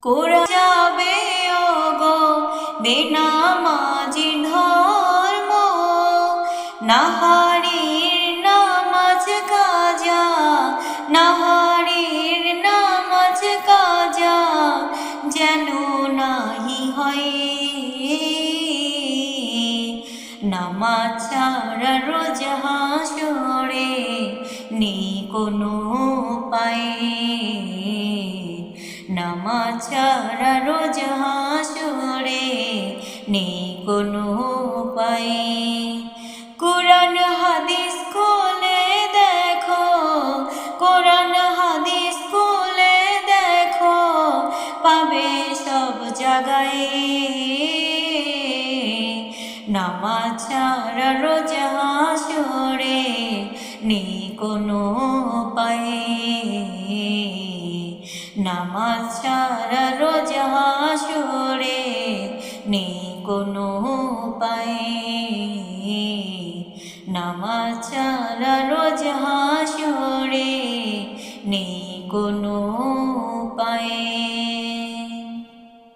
কোরা যাবে ওগো বেনামাজি ধর্ম, নাহারির নামাজ কাজা, নাহারির নামাজ কাজা যেন নাহি হয়। নামাজ ছাড়া রোজ হাসরে নেই কোনো উপায়, নামাজ ছাড়া রোজ হাসরে নেই কোনো উপায়। কোরআন হাদিস খুলে দেখো, কোরআন হাদিস খুলে দেখো, পাবে সব জায়গায়। নামাজ ছাড়া রোজ হাসরে নেই কোনো উপায়, নামাজ ছাড়া রোজ হাসরে নেই কোনো উপায়, নামাজ ছাড়া রোজ হাসরে নেই কোনো উপায়।